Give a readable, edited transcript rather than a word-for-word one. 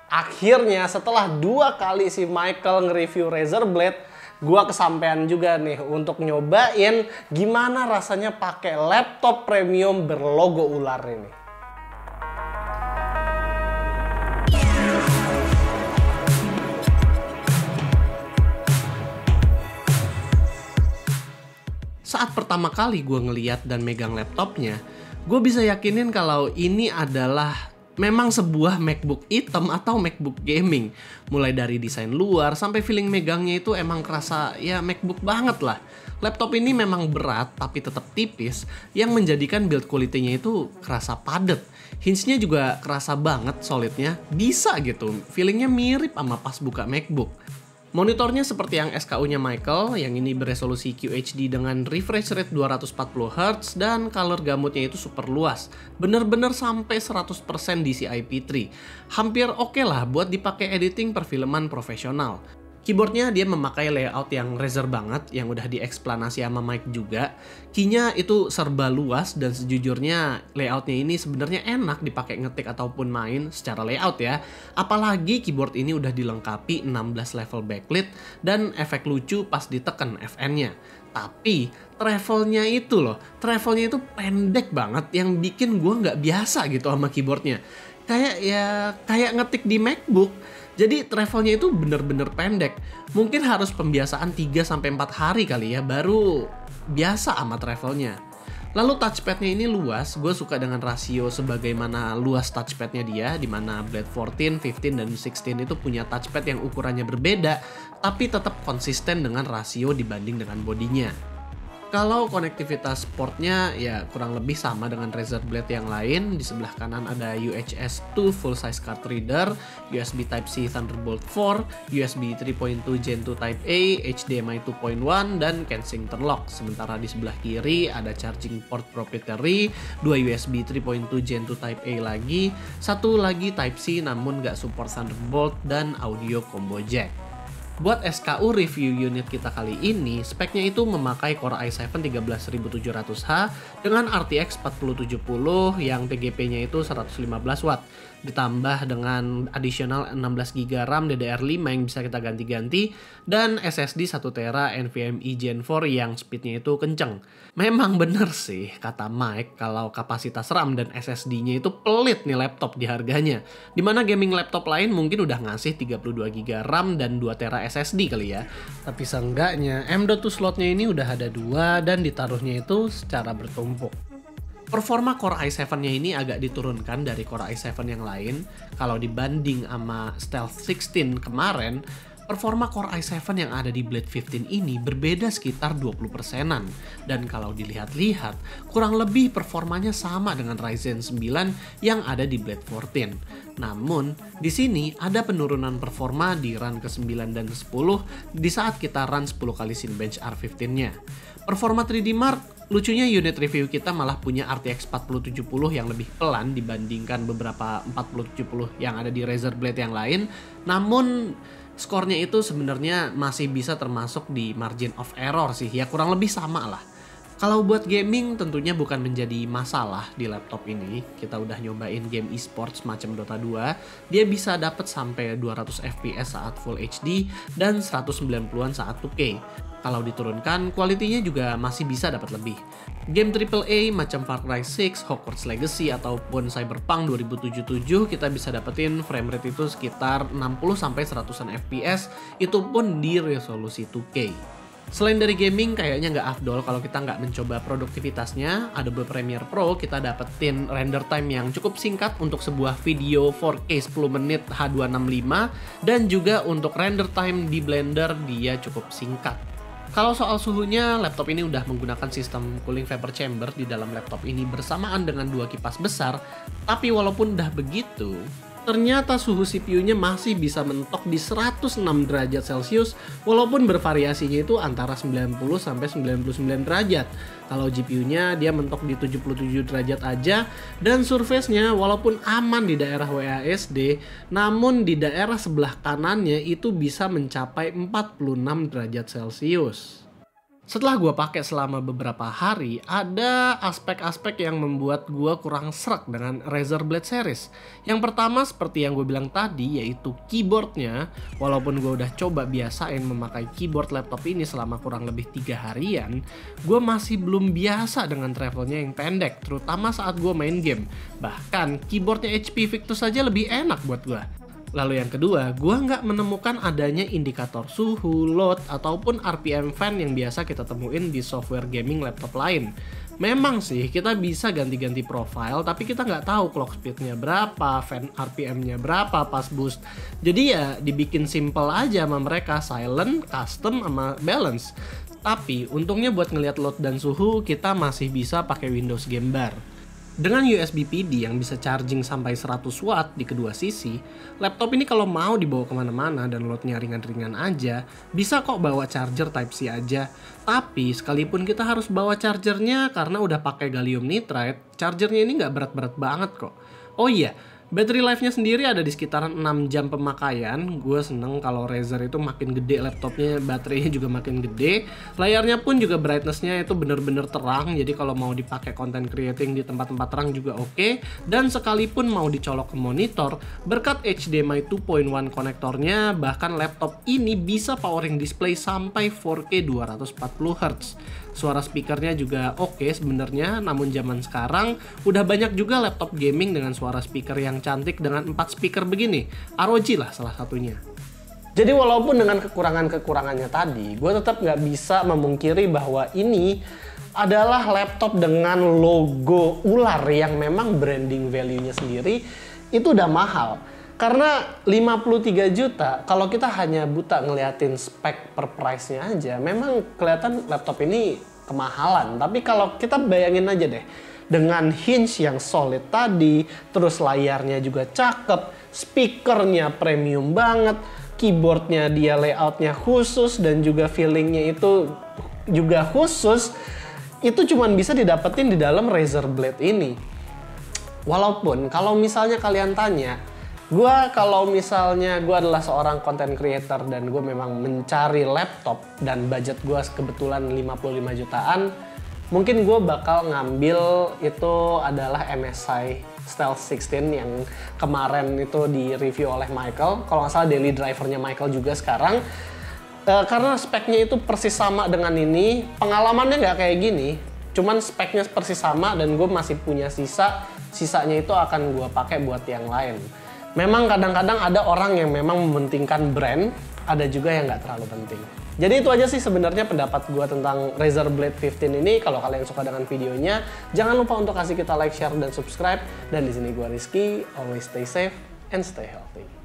Akhirnya setelah 2 kali si Michael nge-review Razer Blade, gua kesampean juga nih untuk nyobain gimana rasanya pakai laptop premium berlogo ular ini. Saat pertama kali gue ngeliat dan megang laptopnya, gue bisa yakinin kalau ini adalah memang sebuah MacBook hitam atau MacBook gaming. Mulai dari desain luar sampai feeling megangnya itu emang kerasa ya MacBook banget lah. Laptop ini memang berat tapi tetap tipis, yang menjadikan build quality-nya itu kerasa padat. Hinge-nya juga kerasa banget solidnya, bisa gitu, feelingnya mirip sama pas buka MacBook. Monitornya seperti yang SKU-nya Michael, yang ini beresolusi QHD dengan refresh rate 240Hz dan color gamutnya itu super luas. Bener-bener sampai 100% DCI-P3. Hampir oke lah buat dipakai editing perfilman profesional. Keyboardnya dia memakai layout yang Razer banget, yang udah dieksplanasi sama Mike juga. Keynya itu serba luas dan sejujurnya layoutnya ini sebenarnya enak dipakai ngetik ataupun main secara layout ya. Apalagi keyboard ini udah dilengkapi 16 level backlit dan efek lucu pas ditekan FN-nya. Tapi travelnya itu itu pendek banget yang bikin gue nggak biasa gitu sama keyboardnya. Kayak ngetik di MacBook. Jadi travelnya itu bener-bener pendek. Mungkin harus pembiasaan 3-4 hari kali ya, baru biasa sama travelnya. Lalu touchpadnya ini luas, gue suka dengan rasio sebagaimana luas touchpadnya dia, dimana Blade 14, 15, dan 16 itu punya touchpad yang ukurannya berbeda, tapi tetap konsisten dengan rasio dibanding dengan bodinya. Kalau konektivitas portnya ya kurang lebih sama dengan Razer Blade yang lain. Di sebelah kanan ada UHS 2 full size card reader, USB Type-C Thunderbolt 4, USB 3.2 Gen 2 Type-A, HDMI 2.1, dan Kensington lock. Sementara di sebelah kiri ada charging port proprietary, 2 USB 3.2 Gen 2 Type-A lagi, satu lagi Type-C namun nggak support Thunderbolt, dan audio combo jack. Buat SKU review unit kita kali ini, speknya itu memakai Core i7 13700H dengan RTX 4070 yang TGP-nya itu 115 watt. Ditambah dengan additional 16GB RAM DDR5 yang bisa kita ganti-ganti, dan SSD 1TB NVMe Gen 4 yang speednya itu kenceng. Memang bener sih kata Mike kalau kapasitas RAM dan SSD-nya itu pelit nih laptop di harganya. Dimana gaming laptop lain mungkin udah ngasih 32GB RAM dan 2TB SSD kali ya. Tapi seenggaknya M.2 slotnya ini udah ada 2 dan ditaruhnya itu secara bertumpuk. Performa Core i7-nya ini agak diturunkan dari Core i7 yang lain. Kalau dibanding sama Stealth 16 kemarin, performa Core i7 yang ada di Blade 15 ini berbeda sekitar 20%-an. Dan kalau dilihat-lihat, kurang lebih performanya sama dengan Ryzen 9 yang ada di Blade 14. Namun, di sini ada penurunan performa di run ke-9 dan ke-10 di saat kita run 10 kali Cinebench R15-nya. Performa 3D Mark, lucunya unit review kita malah punya RTX 4070 yang lebih pelan dibandingkan beberapa 4070 yang ada di Razer Blade yang lain. Namun skornya itu sebenarnya masih bisa termasuk di margin of error sih, ya kurang lebih sama lah. Kalau buat gaming tentunya bukan menjadi masalah di laptop ini. Kita udah nyobain game e-sports macam Dota 2, dia bisa dapat sampai 200 FPS saat Full HD dan 190-an saat 2K. Kalau diturunkan, kualitinya juga masih bisa dapat lebih. Game AAA macam Far Cry 6, Hogwarts Legacy, ataupun Cyberpunk 2077 kita bisa dapetin frame rate itu sekitar 60-100an FPS, itu pun di resolusi 2K. Selain dari gaming, kayaknya nggak afdol kalau kita nggak mencoba produktivitasnya. Adobe Premiere Pro kita dapetin render time yang cukup singkat untuk sebuah video 4K 10 menit H265, dan juga untuk render time di Blender dia cukup singkat. Kalau soal suhunya, laptop ini udah menggunakan sistem cooling vapor chamber di dalam laptop ini bersamaan dengan 2 kipas besar, tapi walaupun udah begitu, ternyata suhu CPU-nya masih bisa mentok di 106 derajat Celcius walaupun bervariasinya itu antara 90 sampai 99 derajat. Kalau GPU-nya dia mentok di 77 derajat aja, dan surface-nya walaupun aman di daerah WASD, namun di daerah sebelah kanannya itu bisa mencapai 46 derajat Celcius. Setelah gue pakai selama beberapa hari, ada aspek-aspek yang membuat gue kurang sreg dengan Razer Blade series. Yang pertama seperti yang gue bilang tadi, yaitu keyboardnya. Walaupun gue udah coba biasain memakai keyboard laptop ini selama kurang lebih 3 harian, gue masih belum biasa dengan travelnya yang pendek, terutama saat gue main game. Bahkan keyboardnya HP Victus saja lebih enak buat gue. Lalu yang kedua, gue nggak menemukan adanya indikator suhu, load, ataupun RPM fan yang biasa kita temuin di software gaming laptop lain. Memang sih kita bisa ganti-ganti profile, tapi kita nggak tahu clock speednya berapa, fan RPM-nya berapa pas boost. Jadi ya dibikin simple aja sama mereka, silent, custom, sama balance. Tapi untungnya buat ngelihat load dan suhu kita masih bisa pakai Windows Game Bar. Dengan USB PD yang bisa charging sampai 100 watt di kedua sisi, laptop ini kalau mau dibawa kemana-mana dan loadnya ringan-ringan aja, bisa kok bawa charger Type-C aja. Tapi sekalipun kita harus bawa chargernya karena udah pakai gallium nitride, chargernya ini nggak berat-berat banget kok. Oh iya, battery life-nya sendiri ada di sekitaran 6 jam pemakaian. Gue seneng kalau Razer itu makin gede laptopnya, baterainya juga makin gede. Layarnya pun juga brightness-nya itu bener-bener terang. Jadi kalau mau dipakai content creating di tempat-tempat terang juga oke. Dan sekalipun mau dicolok ke monitor, berkat HDMI 2.1 konektornya, bahkan laptop ini bisa powering display sampai 4K 240Hz. Suara speakernya juga oke sebenarnya, namun zaman sekarang udah banyak juga laptop gaming dengan suara speaker yang cantik dengan 4 speaker begini. ROG lah salah satunya. Jadi walaupun dengan kekurangan-kekurangannya tadi, gue tetap nggak bisa memungkiri bahwa ini adalah laptop dengan logo ular yang memang branding value-nya sendiri itu udah mahal. Karena 53 juta, kalau kita hanya buta ngeliatin spek per price-nya aja, memang kelihatan laptop ini kemahalan. Tapi kalau kita bayangin aja deh, dengan hinge yang solid tadi, terus layarnya juga cakep, speakernya premium banget, keyboardnya dia layoutnya khusus, dan juga feelingnya itu juga khusus, itu cuman bisa didapetin di dalam Razer Blade ini. Walaupun kalau misalnya kalian tanya, kalau misalnya gue adalah seorang content creator dan gue memang mencari laptop dan budget gue kebetulan 55 jutaan, mungkin gue bakal ngambil itu adalah MSI Stealth 16 yang kemarin itu di review oleh Michael. Kalau nggak salah daily drivernya Michael juga sekarang. Karena speknya itu persis sama dengan ini, pengalamannya nggak kayak gini, cuman speknya persis sama dan gue masih punya sisanya itu akan gue pakai buat yang lain. Memang kadang-kadang ada orang yang memang mementingkan brand, ada juga yang nggak terlalu penting. Jadi itu aja sih sebenarnya pendapat gue tentang Razer Blade 15 ini. Kalau kalian suka dengan videonya, jangan lupa untuk kasih kita like, share, dan subscribe. Dan di sini gue Rizky, always stay safe and stay healthy.